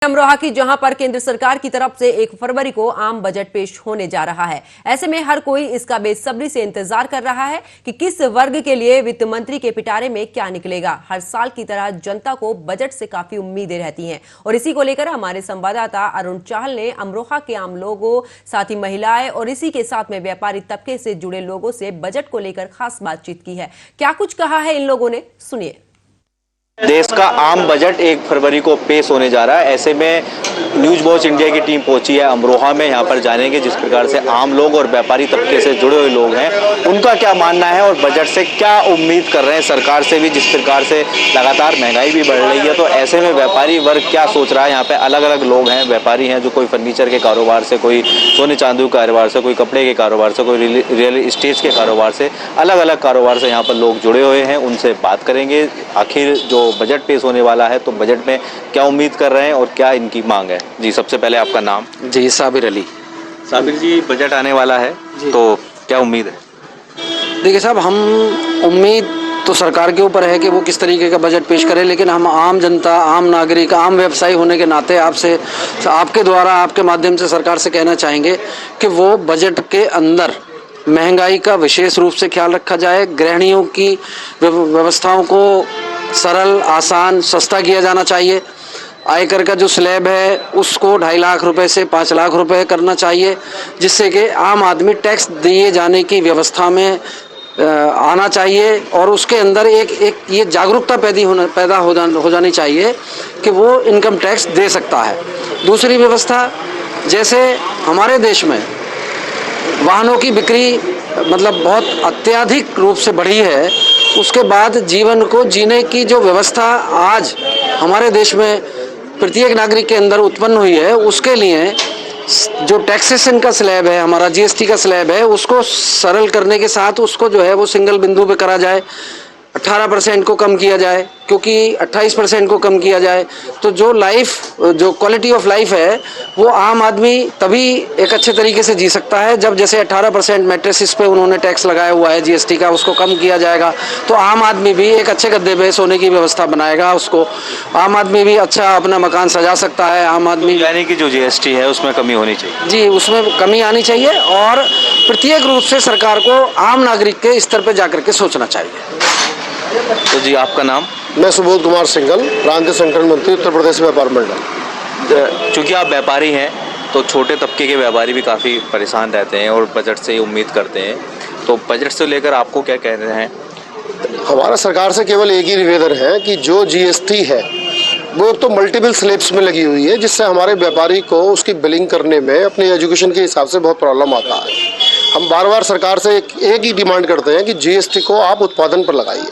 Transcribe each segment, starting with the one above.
अमरोहा की जहां पर केंद्र सरकार की तरफ से 1 फरवरी को आम बजट पेश होने जा रहा है। ऐसे में हर कोई इसका बेसब्री से इंतजार कर रहा है कि किस वर्ग के लिए वित्त मंत्री के पिटारे में क्या निकलेगा। हर साल की तरह जनता को बजट से काफी उम्मीदें रहती हैं और इसी को लेकर हमारे संवाददाता अरुण चाहल ने अमरोहा के आम लोगों, साथ ही महिलाएं और इसी के साथ में व्यापारी तबके से जुड़े लोगों से बजट को लेकर खास बातचीत की है। क्या कुछ कहा है इन लोगों ने, सुनिए। देश का आम बजट 1 फरवरी को पेश होने जा रहा है। ऐसे में न्यूज वॉच इंडिया की टीम पहुंची है अमरोहा में। यहाँ पर जानेंगे जिस प्रकार से आम लोग और व्यापारी तबके से जुड़े हुए लोग हैं उनका क्या मानना है और बजट से क्या उम्मीद कर रहे हैं। सरकार से भी जिस प्रकार से लगातार महंगाई भी बढ़ रही है, तो ऐसे में व्यापारी वर्ग क्या सोच रहा है। यहाँ पे अलग अलग लोग हैं, व्यापारी हैं जो कोई फर्नीचर के कारोबार से, कोई सोने चांदी के कारोबार से, कोई कपड़े के कारोबार से, कोई रियल इस्टेट के कारोबार से, अलग अलग कारोबार से यहाँ पर लोग जुड़े हुए हैं। उनसे बात करेंगे आखिर जो बजट पेश होने वाला है तो बजट में क्या उम्मीद कर रहे हैं और क्या इनकी मांग है। जी, सबसे पहले आपका नाम। जी, साबिर अली। साबिर जी, बजट आने वाला है तो क्या उम्मीद है। देखिए साहब, हम उम्मीद तो सरकार के ऊपर है कि वो किस तरीके का बजट पेश करे, लेकिन हम आम जनता, आम नागरिक, आम व्यवसायी होने के नाते आपसे, आपके द्वारा, आपके माध्यम से सरकार से कहना चाहेंगे कि वो बजट के अंदर महंगाई का विशेष रूप से ख्याल रखा जाए। गृहिणियों की व्यवस्थाओं को सरल, आसान, सस्ता किया जाना चाहिए। आयकर का जो स्लैब है उसको 2.5 लाख रुपए से 5 लाख रुपए करना चाहिए, जिससे कि आम आदमी टैक्स दिए जाने की व्यवस्था में आना चाहिए और उसके अंदर एक ये जागरूकता पैदा हो जानी चाहिए कि वो इनकम टैक्स दे सकता है। दूसरी व्यवस्था, जैसे हमारे देश में वाहनों की बिक्री मतलब बहुत अत्यधिक रूप से बढ़ी है, उसके बाद जीवन को जीने की जो व्यवस्था आज हमारे देश में प्रत्येक नागरिक के अंदर उत्पन्न हुई है, उसके लिए जो टैक्सेशन का स्लैब है, हमारा जीएसटी का स्लैब है, उसको सरल करने के साथ उसको जो है वो सिंगल बिंदु पे करा जाए। 18% को कम किया जाए, क्योंकि 28% को कम किया जाए तो जो क्वालिटी ऑफ लाइफ है वो आम आदमी तभी एक अच्छे तरीके से जी सकता है जब जैसे 18% मैट्रेसिस पे उन्होंने टैक्स लगाया हुआ है जीएसटी का, उसको कम किया जाएगा तो आम आदमी भी एक अच्छे गद्दे पे सोने की व्यवस्था बनाएगा। उसको आम आदमी भी अच्छा अपना मकान सजा सकता है। आम आदमी यानी कि जो जीएसटी है उसमें कमी होनी चाहिए। जी, उसमें कमी आनी चाहिए और प्रत्येक रूप से सरकार को आम नागरिक के स्तर पर जाकर के सोचना चाहिए। तो जी, आपका नाम। मैं सुबोध कुमार सिंघल, प्रांतीय संगठन मंत्री, उत्तर प्रदेश व्यापार मंडल। चूँकि आप व्यापारी हैं तो छोटे तबके के व्यापारी भी काफ़ी परेशान रहते हैं और बजट से उम्मीद करते हैं, तो बजट से लेकर आपको क्या कह रहे हैं। हमारा सरकार से केवल एक ही निवेदन है कि जो जीएसटी है वो तो मल्टीपल स्लैब्स में लगी हुई है, जिससे हमारे व्यापारी को उसकी बिलिंग करने में अपनी एजुकेशन के हिसाब से बहुत प्रॉब्लम आता है। हम बार बार सरकार से एक ही डिमांड करते हैं कि जीएसटी को आप उत्पादन पर लगाइए।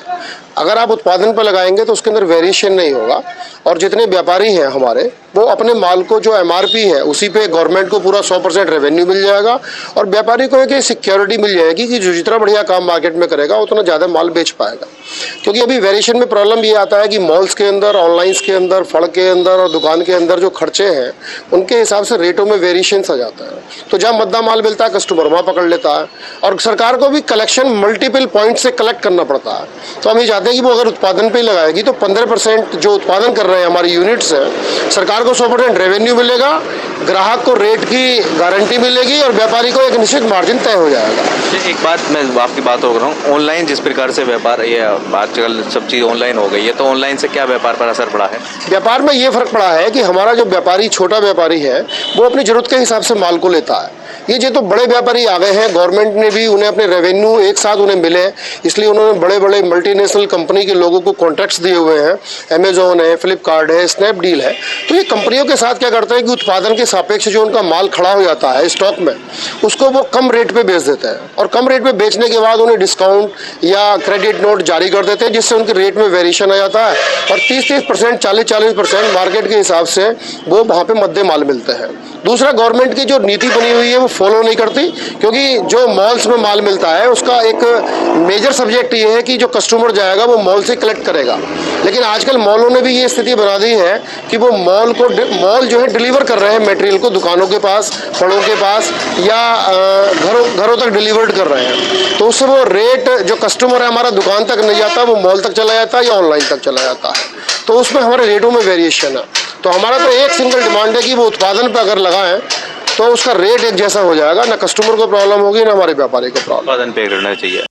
अगर आप उत्पादन पर लगाएंगे तो उसके अंदर वेरिएशन नहीं होगा और जितने व्यापारी हैं हमारे, वो अपने माल को जो एमआरपी है उसी पे गवर्नमेंट को पूरा 100% रेवेन्यू मिल जाएगा और व्यापारी को एक सिक्योरिटी मिल जाएगी कि जो जितना बढ़िया काम मार्केट में करेगा उतना ज़्यादा माल बेच पाएगा। क्योंकि अभी वेरिएशन में प्रॉब्लम ये आता है कि मॉल्स के अंदर, ऑनलाइन्स के अंदर, फड़ के अंदर और दुकान के अंदर जो खर्चे हैं उनके हिसाब से रेटों में वेरिएशन आ जाता है। तो जहाँ मद्दा माल मिलता है कस्टमर वहाँ पकड़ लेता है और सरकार को भी कलेक्शन मल्टीपल पॉइंट से कलेक्ट करना पड़ता है। तो हम ये चाहते हैं कि वो अगर उत्पादन पे लगाएगी तो 15% जो उत्पादन कर रहे हैं हमारी यूनिट्स हैं, सरकार को 100% रेवेन्यू मिलेगा, ग्राहक को रेट की गारंटी मिलेगी और व्यापारी को एक निश्चित मार्जिन तय हो जाएगा। एक बात मैं आपकी बात हो रहा हूँ, ऑनलाइन जिस प्रकार से व्यापार, ये आजकल सब चीज़ ऑनलाइन हो गई है, तो ऑनलाइन से क्या व्यापार पर असर पड़ा है। व्यापार में ये फर्क पड़ा है कि हमारा जो व्यापारी, छोटा व्यापारी है, वो अपनी जरूरत के हिसाब से माल को लेता है। ये तो बड़े व्यापारी आ गए हैं, गवर्नमेंट ने भी उन्हें अपने रेवेन्यू एक साथ उन्हें मिले, इसलिए उन्होंने बड़े बड़े मल्टीनेशनल कंपनी के लोगों को कॉन्ट्रैक्ट्स दिए हुए हैं। अमेजोन है, फ्लिपकार्ट है, स्नैपडील है। तो ये कंपनियों के साथ क्या करते हैं कि उत्पादन के सापेक्ष जो उनका माल खड़ा हो जाता है स्टॉक में, उसको वो कम रेट पे बेच देते हैं और कम रेट पे बेचने के बाद उन्हें डिस्काउंट या क्रेडिट नोट जारी कर देते हैं, जिससे उनके रेट में वेरिएशन आ जाता है और 30-30%, 40-40% मार्केट के हिसाब से वो वहाँ पे मध्य माल मिलते हैं। दूसरा, गवर्नमेंट की जो नीति बनी हुई है वो फॉलो नहीं करती, क्योंकि जो मॉल्स में माल मिलता है उसका एक मेजर सब्जेक्ट ये है कि जो कस्टमर जाएगा वो मॉल से कलेक्ट करेगा। लेकिन आजकल मॉलों ने भी ये स्थिति बना दी है कि वो मॉल जो है डिलीवर कर रहे हैं मटेरियल को दुकानों के पास, फड़ों के पास या घरों तक डिलीवर्ड कर रहे हैं। तो उससे वो रेट जो कस्टमर है हमारा दुकान तक नहीं जाता, वो मॉल तक चला जाता है या ऑनलाइन तक चला जाता है। तो उसमें हमारे रेटों में वेरिएशन है। तो हमारा तो एक सिंगल डिमांड है कि वो उत्पादन पे अगर लगाएं तो उसका रेट एक जैसा हो जाएगा, ना कस्टमर को प्रॉब्लम होगी ना हमारे व्यापारी को प्रॉब्लम। उत्पादन पे करना चाहिए।